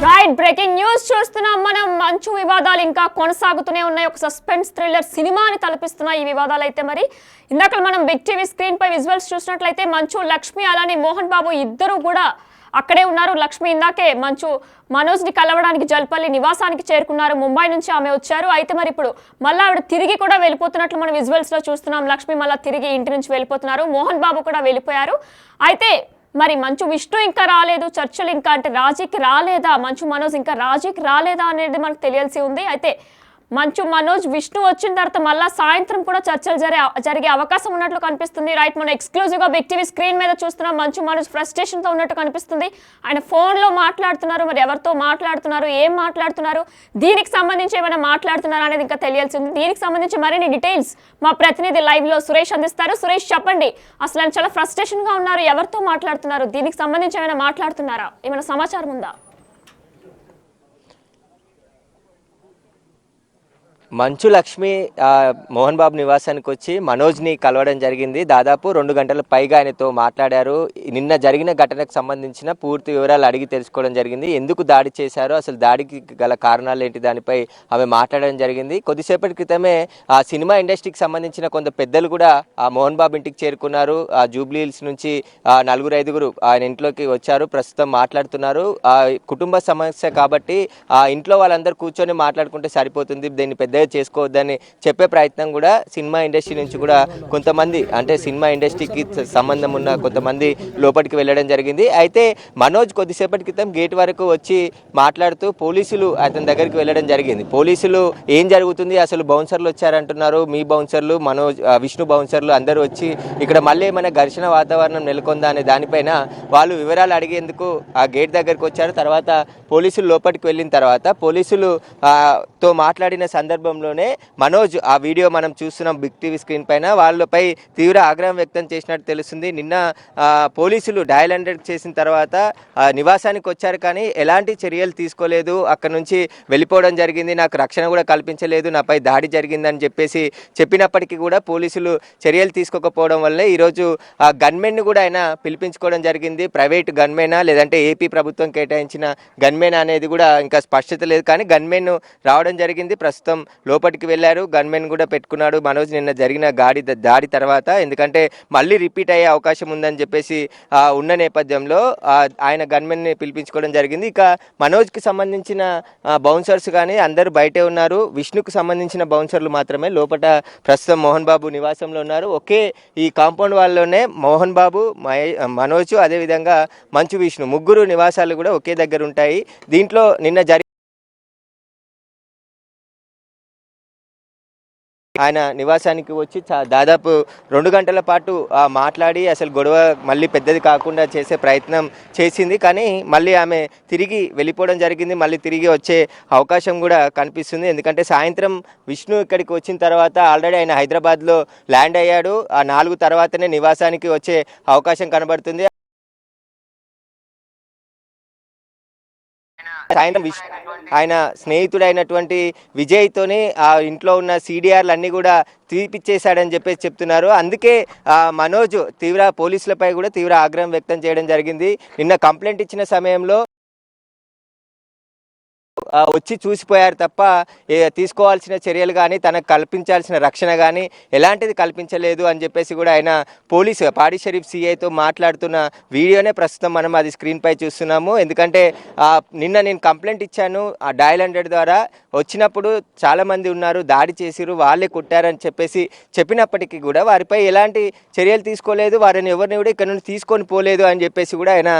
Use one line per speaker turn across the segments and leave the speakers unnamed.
Right breaking news చూస్తున్నాం మనం. మంచు వివాదాలు ఇంకా కొనసాగుతూనే ఉన్నాయి. ఒక సస్పెన్స్ థ్రిల్లర్ సినిమాని తలపిస్తున్నాయి ఈ వివాదాలు అయితే. మరి ఇందాక మనం బిగ్ టీవీ స్క్రీన్ పై విజువల్స్ చూసినట్లయితే మంచు, లక్ష్మి అలానే మోహన్ బాబు ఇద్దరు కూడా అక్కడే ఉన్నారు. లక్ష్మి ఇందాకే మంచు మనోజ్ని కలవడానికి జల్పల్లి నివాసానికి చేరుకున్నారు. ముంబై నుంచి ఆమె వచ్చారు. అయితే మరి ఇప్పుడు మళ్ళీ ఆవిడ తిరిగి కూడా వెళ్ళిపోతున్నట్లు మనం విజువల్స్ లో చూస్తున్నాం. లక్ష్మి మళ్ళీ తిరిగి ఇంటి నుంచి వెళ్ళిపోతున్నారు. మోహన్ బాబు కూడా వెళ్ళిపోయారు. అయితే మరి మంచు విష్ణు ఇంకా రాలేదు. చర్చలు ఇంకా అంటే రాజీకి రాలేదా, మంచు మనోజ్ ఇంకా రాజీకి రాలేదా అనేది మనకు తెలియాల్సి ఉంది. అయితే మంచు మనోజ్ విష్ణు వచ్చిన తర్వాత మళ్ళీ సాయంత్రం కూడా చర్చలు జరిగే అవకాశం ఉన్నట్లు కనిపిస్తుంది. రైట్, మనం ఎక్స్క్లూజివ్గా బిగ్ టీవీ స్క్రీన్ మీద చూస్తున్నాం. మంచు మనోజ్ ఫ్రస్ట్రేషన్తో ఉన్నట్టు కనిపిస్తుంది. ఆయన ఫోన్లో మాట్లాడుతున్నారు. మరి ఎవరితో మాట్లాడుతున్నారు, ఏం మాట్లాడుతున్నారు, దీనికి సంబంధించి ఏమైనా మాట్లాడుతున్నారు అనేది ఇంకా తెలియాల్సి ఉంది. దీనికి సంబంధించి మరిన్ని డీటెయిల్స్ మా ప్రతినిధి లైవ్లో సురేష్ అందిస్తారు. సురేష్, చెప్పండి, అసలు ఆయన చాలా ఫ్రస్ట్రేషన్గా ఉన్నారు. ఎవరితో మాట్లాడుతున్నారు, దీనికి సంబంధించి ఏమైనా మాట్లాడుతున్నారా, ఏమైనా సమాచారం ఉందా?
మంచు లక్ష్మి మోహన్ బాబు నివాసానికి వచ్చి మనోజ్ని కలవడం జరిగింది. దాదాపు 2 గంటల పైగా ఆయనతో మాట్లాడారు. నిన్న జరిగిన ఘటనకు సంబంధించిన పూర్తి వివరాలు అడిగి తెలుసుకోవడం జరిగింది. ఎందుకు దాడి చేశారో, అసలు దాడికి గల కారణాలు ఏంటి, దానిపై ఆమె మాట్లాడడం జరిగింది. కొద్దిసేపటి క్రితమే ఆ సినిమా ఇండస్ట్రీకి సంబంధించిన కొంత పెద్దలు కూడా ఆ మోహన్ బాబు ఇంటికి చేరుకున్నారు. ఆ జూబ్లీ హిల్స్ నుంచి 4-5 ఆయన ఇంట్లోకి వచ్చారు. ప్రస్తుతం మాట్లాడుతున్నారు. కుటుంబ సమస్య కాబట్టి ఆ ఇంట్లో వాళ్ళందరూ కూర్చొని మాట్లాడుకుంటే సరిపోతుంది, దీన్ని పెద్ద చేసుకోవద్దని చెప్పే ప్రయత్నం కూడా సినిమా ఇండస్ట్రీ నుంచి కూడా కొంతమంది, అంటే సినిమా ఇండస్ట్రీకి సంబంధం ఉన్న కొంతమంది లోపలికి వెళ్ళడం జరిగింది. అయితే మనోజ్ కొద్దిసేపటి క్రితం గేట్ వరకు వచ్చి మాట్లాడుతూ పోలీసులు అతని దగ్గరికి వెళ్ళడం జరిగింది. పోలీసులు ఏం జరుగుతుంది, అసలు బౌన్సర్లు వచ్చారంటున్నారు, మీ బౌన్సర్లు, మనోజ్ విష్ణు బౌన్సర్లు అందరూ వచ్చి ఇక్కడ మళ్ళీ ఏమైనా ఘర్షణ వాతావరణం నెలకొందా అనే దానిపైన వాళ్ళు వివరాలు అడిగేందుకు ఆ గేట్ దగ్గరకు వచ్చారు. తర్వాత పోలీసులు లోపలికి వెళ్ళిన తర్వాత పోలీసులు తో మాట్లాడిన సందర్భంలోనే మనోజ్, ఆ వీడియో మనం చూస్తున్నాం బిగ్ టీవీ స్క్రీన్ పైన, వాళ్ళపై తీవ్ర ఆగ్రహం వ్యక్తం చేసినట్టు తెలుస్తుంది. నిన్న పోలీసులు డయల్ 100 చేసిన తర్వాత నివాసానికి వచ్చారు, కానీ ఎలాంటి చర్యలు తీసుకోలేదు, అక్కడ నుంచి వెళ్ళిపోవడం జరిగింది, నాకు రక్షణ కూడా కల్పించలేదు, నాపై దాడి జరిగిందని చెప్పినప్పటికీ కూడా పోలీసులు చర్యలు తీసుకోకపోవడం వల్లే ఈరోజు ఆ గన్మెన్ కూడా ఆయన పిలిపించుకోవడం జరిగింది. ప్రైవేట్ గన్మెనా లేదంటే ఏపీ ప్రభుత్వం కేటాయించిన గన్మెన్ అనేది కూడా ఇంకా స్పష్టత లేదు, కానీ గన్మెన్ రావడం జరిగింది. ప్రస్తుతం లోపలికి వెళ్ళారు. గన్మెన్ కూడా పెట్టుకున్నాడు మనోజ్ నిన్న జరిగిన దాడి తర్వాత, ఎందుకంటే మళ్ళీ రిపీట్ అయ్యే అవకాశం ఉందని చెప్పేసి ఉన్న నేపథ్యంలో ఆయన గన్మెన్ని పిలిపించుకోవడం జరిగింది. ఇక మనోజ్కి సంబంధించిన బౌన్సర్స్ కానీ అందరూ బయటే ఉన్నారు. విష్ణుకు సంబంధించిన బౌన్సర్లు మాత్రమే లోపల ప్రస్తుతం మోహన్ బాబు నివాసంలో ఉన్నారు. ఒకే ఈ కాంపౌండ్ వాళ్ళలోనే మోహన్ బాబు, మనోజ్, అదేవిధంగా మంచు విష్ణు ముగ్గురు నివాసాలు కూడా ఒకే దగ్గర ఉంటాయి. దీంట్లో నిన్న ఆయన నివాసానికి వచ్చి దాదాపు 2 గంటల పాటు మాట్లాడి అసలు గొడవ మళ్ళీ పెద్దది కాకుండా చేసే ప్రయత్నం చేసింది, కానీ మళ్ళీ ఆమె తిరిగి వెళ్ళిపోవడం జరిగింది. మళ్ళీ తిరిగి వచ్చే అవకాశం కూడా కనిపిస్తుంది. ఎందుకంటే సాయంత్రం విష్ణు ఇక్కడికి వచ్చిన తర్వాత ఆల్రెడీ ఆయన హైదరాబాద్లో ల్యాండ్ అయ్యాడు. ఆ 4 తర్వాతనే నివాసానికి వచ్చే అవకాశం కనబడుతుంది. సాయంత్రం ఆయన స్నేహితుడైనటువంటి విజయ్తోనే ఆ ఇంట్లో ఉన్న CDRలు అన్నీ కూడా తీపిచ్చేశాడని చెప్పేసి చెప్తున్నారు. అందుకే మనోజ్ పోలీసులపై కూడా తీవ్ర ఆగ్రహం వ్యక్తం చేయడం జరిగింది. నిన్న కంప్లైంట్ ఇచ్చిన సమయంలో వచ్చి చూసిపోయారు తప్ప తీసుకోవాల్సిన చర్యలు కానీ తనకు కల్పించాల్సిన రక్షణ కానీ ఎలాంటిది కల్పించలేదు అని చెప్పేసి కూడా ఆయన పాడి షరీఫ్ CIతో మాట్లాడుతున్న వీడియోనే ప్రస్తుతం మనం అది స్క్రీన్ పై చూస్తున్నాము. ఎందుకంటే నిన్న నేను కంప్లైంట్ ఇచ్చాను ఆ డయల్ 100 ద్వారా, వచ్చినప్పుడు చాలామంది ఉన్నారు, దాడి చేసిరు, వాళ్ళే కొట్టారని చెప్పినప్పటికీ కూడా వారిపై ఎలాంటి చర్యలు తీసుకోలేదు, వారిని ఎవరిని కూడా ఇక్కడ నుండి తీసుకొని పోలేదు అని చెప్పేసి కూడా ఆయన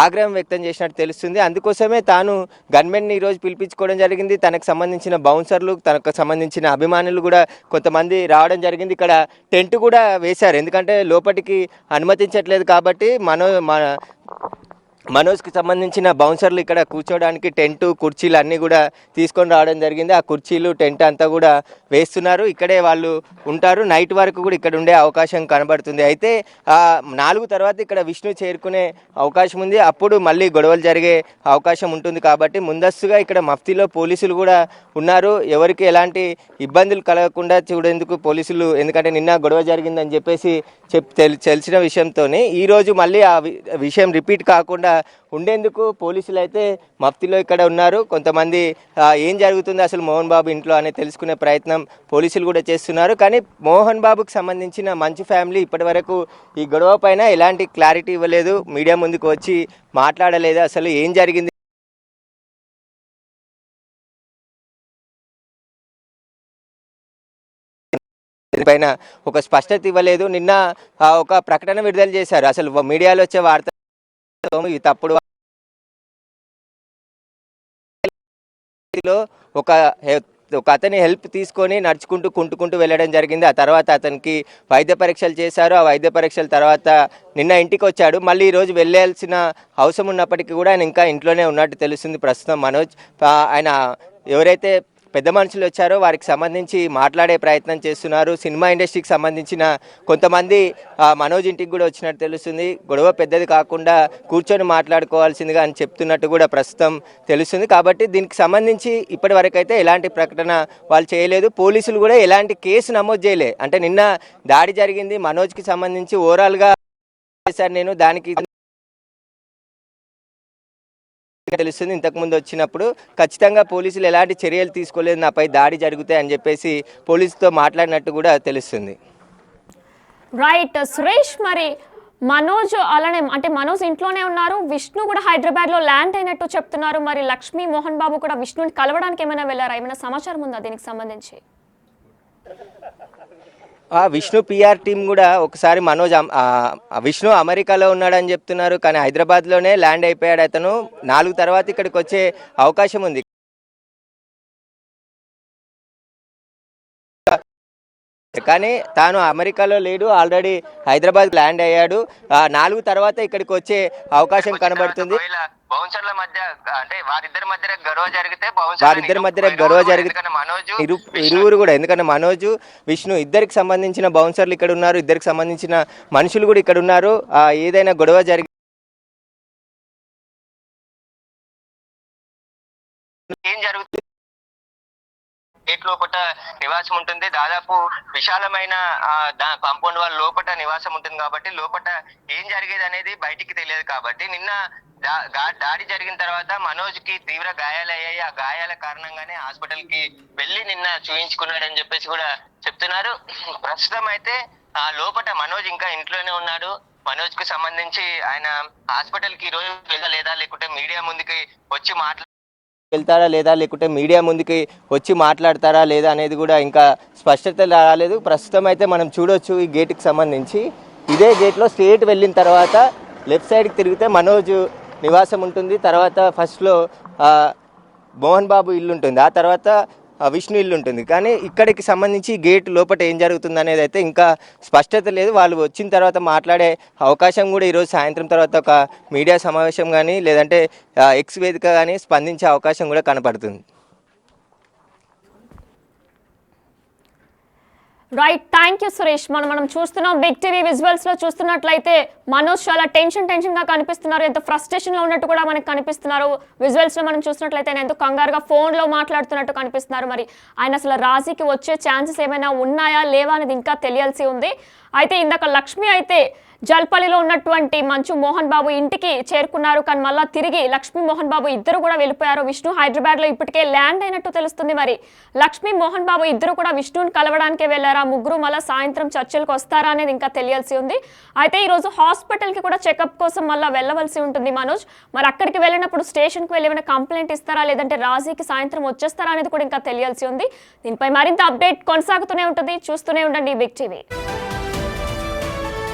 ఆగ్రహం వ్యక్తం చేసినట్టు తెలుస్తుంది. అందుకోసమే తాను గన్మెన్ని ఈరోజు పిలిపించుకోవడం జరిగింది. తనకు సంబంధించిన బౌన్సర్లు, తనకు సంబంధించిన అభిమానులు కూడా కొంతమంది రావడం జరిగింది. ఇక్కడ టెంట్ కూడా వేశారు, ఎందుకంటే లోపలికి అనుమతించట్లేదు కాబట్టి మనోజ్కి సంబంధించిన బౌన్సర్లు ఇక్కడ కూర్చోవడానికి టెంటు, కుర్చీలు అన్నీ కూడా తీసుకొని రావడం జరిగింది. ఆ కుర్చీలు, టెంట్ అంతా కూడా వేస్తున్నారు. ఇక్కడే వాళ్ళు ఉంటారు. నైట్ వరకు కూడా ఇక్కడ ఉండే అవకాశం కనబడుతుంది. అయితే 4 తర్వాత ఇక్కడ విష్ణు చేరుకునే అవకాశం ఉంది. అప్పుడు మళ్ళీ గొడవలు జరిగే అవకాశం ఉంటుంది కాబట్టి ముందస్తుగా ఇక్కడ మఫ్తీలో పోలీసులు కూడా ఉన్నారు. ఎవరికి ఎలాంటి ఇబ్బందులు కలగకుండా చూడేందుకు పోలీసులు, ఎందుకంటే నిన్న గొడవ జరిగిందని చెప్పేసి తెలిసిన విషయంతోనే ఈరోజు మళ్ళీ ఆ విషయం రిపీట్ కాకుండా ఉండేందుకు పోలీసులు అయితే మఫ్తీలో ఇక్కడ ఉన్నారు. కొంతమంది ఏం జరుగుతుంది అసలు మోహన్ బాబు ఇంట్లో అని తెలుసుకునే ప్రయత్నం పోలీసులు కూడా చేస్తున్నారు. కానీ మోహన్ బాబుకి సంబంధించిన మంచు ఫ్యామిలీ ఇప్పటి వరకు ఈ గొడవ పైన ఎలాంటి క్లారిటీ ఇవ్వలేదు, మీడియా ముందుకు వచ్చి మాట్లాడలేదు. అసలు ఏం జరిగింది పైన ఒక స్పష్టత ఇవ్వలేదు. నిన్న ఒక ప్రకటన విడుదల చేశారు. అసలు మీడియాలో వచ్చే వార్త ఇది తప్పుడు ఒక అతని హెల్ప్ తీసుకొని కుంటుకుంటూ వెళ్ళడం జరిగింది. ఆ తర్వాత అతనికి వైద్య పరీక్షలు చేశారు. ఆ వైద్య పరీక్షల తర్వాత నిన్న ఇంటికి వచ్చాడు. మళ్ళీ ఈరోజు వెళ్ళాల్సిన అవసరం ఉన్నప్పటికీ కూడా ఆయన ఇంకా ఇంట్లోనే ఉన్నట్టు తెలుస్తుంది. ప్రస్తుతం మనోజ్ ఆయన ఎవరైతే పెద్ద మనుషులు వచ్చారో వారికి సంబంధించి మాట్లాడే ప్రయత్నం చేస్తున్నారు. సినిమా ఇండస్ట్రీకి సంబంధించిన కొంతమంది మనోజ్ ఇంటికి కూడా వచ్చినట్టు తెలుస్తుంది. గొడవ పెద్దది కాకుండా కూర్చొని మాట్లాడుకోవాల్సిందిగా అని చెప్తున్నట్టు కూడా ప్రస్తుతం తెలుస్తుంది. కాబట్టి దీనికి సంబంధించి ఇప్పటి వరకు అయితే ఎలాంటి ప్రకటన వాళ్ళు చేయలేదు. పోలీసులు కూడా ఎలాంటి కేసు నమోదు చేయలే. అంటే నిన్న దాడి జరిగింది మనోజ్కి సంబంధించి ఓవరాల్గా చేశాను నేను, దానికి తెలుస్తుంది. ఇంతకుముందు వచ్చినప్పుడు ఖచ్చితంగా పోలీసులు ఎలాంటి చర్యలు తీసుకోలేదు, నాపై దాడి జరుగుతాయి అని చెప్పేసి పోలీసుతో మాట్లాడినట్టు కూడా తెలుస్తుంది.
రైట్ సురేష్, మరి మనోజ్ అలానే అంటే మనోజ్ ఇంట్లోనే ఉన్నారు, విష్ణు కూడా హైదరాబాద్లో ల్యాండ్ అయినట్టు చెప్తున్నారు. మరి లక్ష్మీ మోహన్ బాబు కూడా విష్ణుని కలవడానికి ఏమైనా వెళ్ళారా? ఏమైనా సమాచారం ఉందా దీనికి సంబంధించి?
విష్ణు పిఆర్ టీం కూడా ఒకసారి మనోజ్ విష్ణు అమెరికాలో ఉన్నాడని చెప్తున్నారు. కానీ హైదరాబాద్లోనే ల్యాండ్ అయిపోయాడు. అతను 4 తర్వాత ఇక్కడికి వచ్చే అవకాశం ఉంది. కానీ తాను అమెరికాలో లేడు, ఆల్రెడీ హైదరాబాద్ ల్యాండ్ అయ్యాడు. 4 తర్వాత ఇక్కడికి వచ్చే అవకాశం కనబడుతుంది.
బౌన్సర్ల మధ్య అంటే వారిద్దరి మధ్య గొడవ జరిగితే
ఇరువురు కూడా, ఎందుకంటే మనోజ్ విష్ణు ఇద్దరికి సంబంధించిన బౌన్సర్లు ఇక్కడ ఉన్నారు, ఇద్దరికి సంబంధించిన మనుషులు కూడా ఇక్కడ ఉన్నారు. ఏదైనా గొడవ జరిగి
ఏం జరుగుతుంది గేట్ లోపట నివాసం ఉంటుంది. దాదాపు విశాలమైన కాంపౌండ్ వాళ్ళ లోపట నివాసం ఉంటుంది. కాబట్టి లోపట ఏం జరిగేది అనేది బయటికి తెలియదు. కాబట్టి నిన్న దాడి జరిగిన తర్వాత మనోజ్ కి తీవ్ర గాయాలయ్యాయి. ఆ గాయాల కారణంగానే హాస్పిటల్ కి వెళ్లి నిన్న చూయించుకున్నాడని చెప్పేసి కూడా చెప్తున్నారు. ప్రస్తుతం అయితే ఆ లోపట మనోజ్ ఇంకా ఇంట్లోనే ఉన్నాడు. మనోజ్ కు సంబంధించి ఆయన హాస్పిటల్ కి ఈ రోజు లేదా లేకుంటే మీడియా ముందుకి వచ్చి
వెళ్తారా లేదా లేకుంటే మీడియా ముందుకి వచ్చి మాట్లాడతారా లేదా అనేది కూడా ఇంకా స్పష్టత రాలేదు. ప్రస్తుతం అయితే మనం చూడొచ్చు ఈ గేట్కి సంబంధించి. ఇదే గేట్లో స్ట్రేట్ వెళ్ళిన తర్వాత లెఫ్ట్ సైడ్కి తిరిగితే మనోజ్ నివాసం ఉంటుంది. తర్వాత ఫస్ట్లో మోహన్ బాబు ఇల్లు ఉంటుంది, ఆ తర్వాత విష్ణు ఇల్లు ఉంటుంది. కానీ ఇక్కడికి సంబంధించి గేట్ లోపల ఏం జరుగుతుంది అనేది అయితే ఇంకా స్పష్టత లేదు. వాళ్ళు వచ్చిన తర్వాత మాట్లాడే అవకాశం కూడా ఈరోజు సాయంత్రం తర్వాత ఒక మీడియా సమావేశం కానీ లేదంటే ఎక్స్ వేదిక కానీ స్పందించే అవకాశం కూడా కనపడుతుంది.
Right, thank you Suresh. మనం చూస్తున్నాం బిగ్ టీవీ విజువల్స్ లో చూస్తున్నట్లయితే మనోజ్ చాలా టెన్షన్ గా కనిపిస్తున్నారు, ఎంతో ఫ్రస్ట్రేషన్ లో ఉన్నట్టు కూడా మనకు కనిపిస్తున్నారు. విజువల్స్ లో మనం చూసినట్లయితే ఆయన ఎంతో కంగారుగా ఫోన్ లో మాట్లాడుతున్నట్టు కనిపిస్తున్నారు. మరి ఆయన అసలు రాజీకి వచ్చే ఛాన్సెస్ ఏమైనా ఉన్నాయా లేవా అనేది ఇంకా తెలియాల్సి ఉంది. అయితే ఇందాక లక్ష్మి అయితే జల్పల్లిలో ఉన్నటువంటి మంచు మోహన్ బాబు ఇంటికి చేరుకున్నారు. కానీ మళ్ళీ తిరిగి లక్ష్మీ మోహన్ బాబు ఇద్దరు కూడా వెళ్ళిపోయారు. విష్ణు హైదరాబాద్లో ఇప్పటికే ల్యాండ్ అయినట్టు తెలుస్తుంది. మరి లక్ష్మీ మోహన్ బాబు ఇద్దరు కూడా విష్ణుని కలవడానికే వెళ్ళారా? ముగ్గురు మళ్ళీ సాయంత్రం చర్చలకు వస్తారా అనేది ఇంకా తెలియాల్సి ఉంది. అయితే ఈరోజు హాస్పిటల్కి కూడా చెకప్ కోసం మళ్ళీ వెళ్ళవలసి ఉంటుంది మనోజ్. మరి అక్కడికి వెళ్ళినప్పుడు స్టేషన్కి వెళ్ళి ఏమైనా కంప్లైంట్ ఇస్తారా లేదంటే రాజీకి సాయంత్రం వచ్చేస్తారా అనేది కూడా ఇంకా తెలియాల్సి ఉంది. దీనిపై మరింత అప్డేట్ కొనసాగుతూనే ఉంటుంది. చూస్తూనే ఉండండి బిగ్ టీవీ.